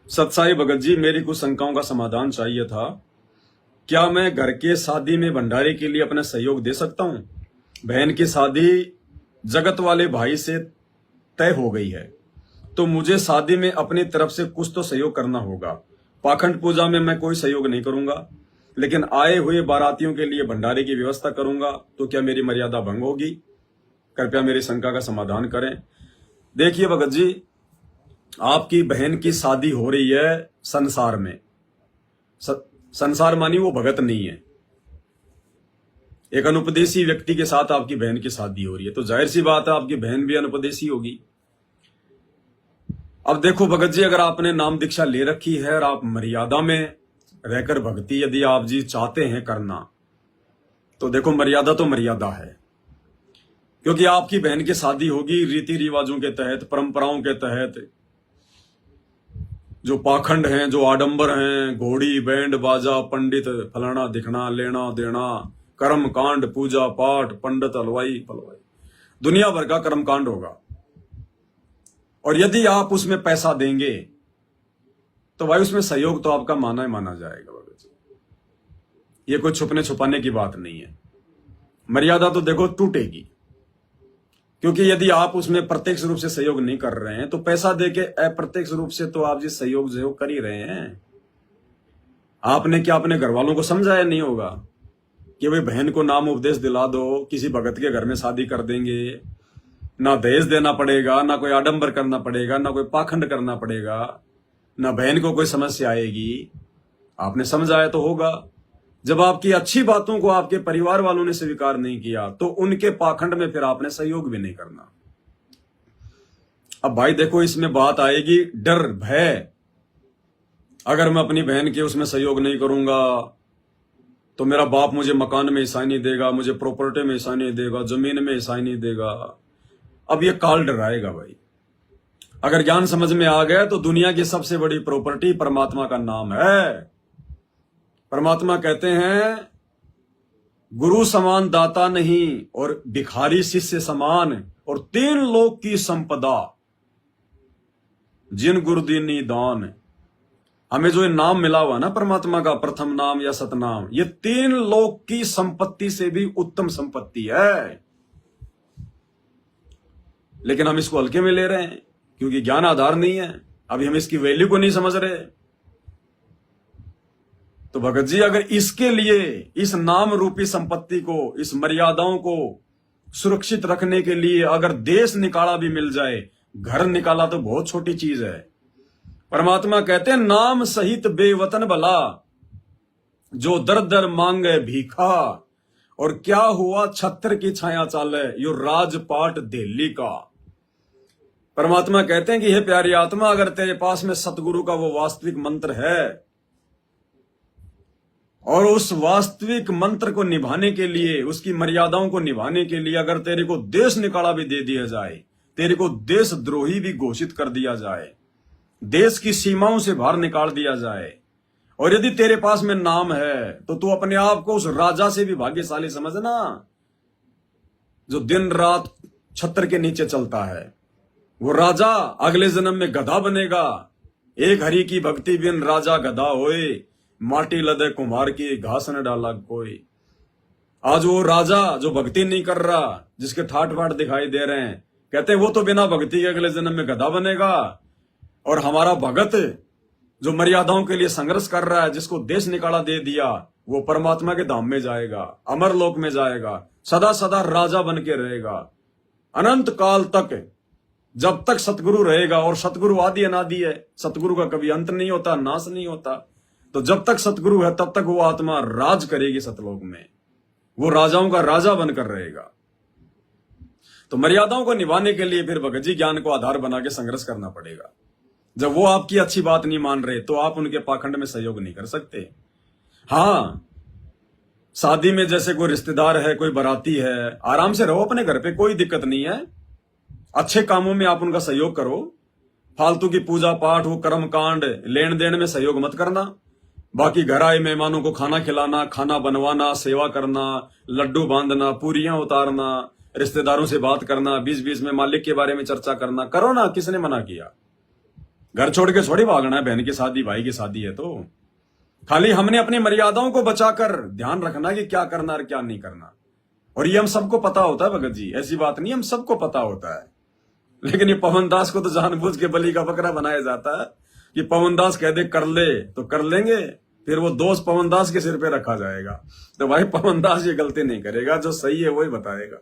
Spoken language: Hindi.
सतसाई भगत जी, मेरी कुछ शंकाओं का समाधान चाहिए था। क्या मैं घर के शादी में भंडारे के लिए अपना सहयोग दे सकता हूं? बहन की शादी जगत वाले भाई से तय हो गई है, तो मुझे शादी में अपनी तरफ से कुछ तो सहयोग करना होगा। पाखंड पूजा में मैं कोई सहयोग नहीं करूंगा, लेकिन आए हुए बारातियों के लिए भंडारे की व्यवस्था करूंगा। तो क्या मेरी मर्यादा भंग होगी? कृपया मेरी शंका का समाधान करें। देखिए भगत जी, आपकी बहन की शादी हो रही है संसार में। संसार मानी वो भगत नहीं है, एक अनुपदेशी व्यक्ति के साथ आपकी बहन की शादी हो रही है, तो जाहिर सी बात है आपकी बहन भी अनुपदेशी होगी। अब देखो भगत जी, अगर आपने नाम दीक्षा ले रखी है और आप मर्यादा में रहकर भक्ति यदि आप जी चाहते हैं करना, तो देखो मर्यादा तो मर्यादा है, क्योंकि आपकी बहन की शादी होगी रीति रिवाजों के तहत, परंपराओं के तहत। जो पाखंड हैं, जो आडंबर हैं, घोड़ी बैंड बाजा पंडित फलाना दिखना लेना देना, कर्म कांड पूजा पाठ पंडित हलवाई पलवाई, दुनिया भर का कर्म कांड होगा। और यदि आप उसमें पैसा देंगे तो भाई उसमें सहयोग तो आपका माना ही माना जाएगा। ये कोई छुपने छुपाने की बात नहीं है। मर्यादा तो देखो टूटेगी, क्योंकि यदि आप उसमें प्रत्यक्ष रूप से सहयोग नहीं कर रहे हैं तो पैसा देके अप्रत्यक्ष रूप से तो आप जी सहयोग कर ही रहे हैं। आपने क्या अपने घर वालों को समझाया नहीं होगा कि भाई बहन को नाम उपदेश दिला दो, किसी भगत के घर में शादी कर देंगे, ना दहेज देना पड़ेगा, ना कोई आडंबर करना पड़ेगा, ना कोई पाखंड करना पड़ेगा, ना बहन को कोई समस्या आएगी। आपने समझाया तो होगा। जब आपकी अच्छी बातों को आपके परिवार वालों ने स्वीकार नहीं किया तो उनके पाखंड में फिर आपने सहयोग भी नहीं करना। अब भाई देखो, इसमें बात आएगी डर भय। अगर मैं अपनी बहन के उसमें सहयोग नहीं करूंगा तो मेरा बाप मुझे मकान में हिस्सा नहीं देगा, मुझे प्रॉपर्टी में हिस्सा नहीं देगा, जमीन में हिस्सा नहीं देगा। अब ये काल डराएगा भाई। अगर ज्ञान समझ में आ गया तो दुनिया की सबसे बड़ी प्रॉपर्टी परमात्मा का नाम है। परमात्मा कहते हैं गुरु समान दाता नहीं और भिखारी शिष्य समान, और 3 लोक की संपदा जिन गुरु दीनी दान। हमें जो ये नाम मिला हुआ ना परमात्मा का, प्रथम नाम या सतनाम, ये 3 लोक की संपत्ति से भी उत्तम संपत्ति है। लेकिन हम इसको हल्के में ले रहे हैं क्योंकि ज्ञान आधार नहीं है। अभी हम इसकी वैल्यू को नहीं समझ रहे। तो भगत जी, अगर इसके लिए इस नाम रूपी संपत्ति को, इस मर्यादाओं को सुरक्षित रखने के लिए अगर देश निकाला भी मिल जाए, घर निकाला तो बहुत छोटी चीज है। परमात्मा कहते हैं नाम सहित बेवतन भला, जो दर दर मांगे भीखा, और क्या हुआ छत्र की छाया चाले, यो राजपाट दिल्ली का। परमात्मा कहते हैं कि हे प्यारी आत्मा, अगर तेरे पास में सतगुरु का वो वास्तविक मंत्र है और उस वास्तविक मंत्र को निभाने के लिए, उसकी मर्यादाओं को निभाने के लिए अगर तेरे को देश निकाला भी दे दिया जाए, तेरे को देशद्रोही भी घोषित कर दिया जाए, देश की सीमाओं से बाहर निकाल दिया जाए, और यदि तेरे पास में नाम है तो तू अपने आप को उस राजा से भी भाग्यशाली समझना जो दिन रात छत्र के नीचे चलता है। वो राजा अगले जन्म में गधा बनेगा। एक हरि की भक्ति बिन राजा गधा होए, माटी लदे कुम्हार की घास न डाला कोई। आज वो राजा जो भक्ति नहीं कर रहा, जिसके ठाट बाट दिखाई दे रहे हैं, कहते हैं वो तो बिना भक्ति के अगले जन्म में गधा बनेगा। और हमारा भगत जो मर्यादाओं के लिए संघर्ष कर रहा है, जिसको देश निकाला दे दिया, वो परमात्मा के धाम में जाएगा, अमर लोक में जाएगा, सदा सदा राजा बन के रहेगा अनंत काल तक, जब तक सतगुरु रहेगा। और सतगुरु आदि अनादि है, सतगुरु का कभी अंत नहीं होता, नाश नहीं होता। तो जब तक सतगुरु है तब तक वो आत्मा राज करेगी सतलोक में, वो राजाओं का राजा बनकर रहेगा। तो मर्यादाओं को निभाने के लिए फिर भगत जी ज्ञान को आधार बना के संघर्ष करना पड़ेगा। जब वो आपकी अच्छी बात नहीं मान रहे तो आप उनके पाखंड में सहयोग नहीं कर सकते। हाँ, शादी में जैसे कोई रिश्तेदार है, कोई बाराती है, आराम से रहो अपने घर पे, कोई दिक्कत नहीं है। अच्छे कामों में आप उनका सहयोग करो। फालतू की पूजा पाठ, वो कर्म कांड, लेन देन में सहयोग मत करना। बाकी घर आए मेहमानों को खाना खिलाना, खाना बनवाना, सेवा करना, लड्डू बांधना, पूरियां उतारना, रिश्तेदारों से बात करना, बीच बीच में मालिक के बारे में चर्चा करना, करो ना, किसने मना किया? घर छोड़ के थोड़ी भागना है, बहन की शादी भाई की शादी है तो खाली हमने अपनी मर्यादाओं को बचाकर ध्यान रखना कि क्या करना और क्या नहीं करना। और ये हम सबको पता होता है भगत जी, ऐसी बात नहीं, हम सबको पता होता है। लेकिन ये पवन दास को तो जानबूझ के बलि का बकरा बनाया जाता है कि पवन दास कह दे कर ले तो कर लेंगे, फिर वो दोष पवन दास के सिर पे रखा जाएगा। तो भाई पवन दास ये गलती नहीं करेगा, जो सही है वही बताएगा।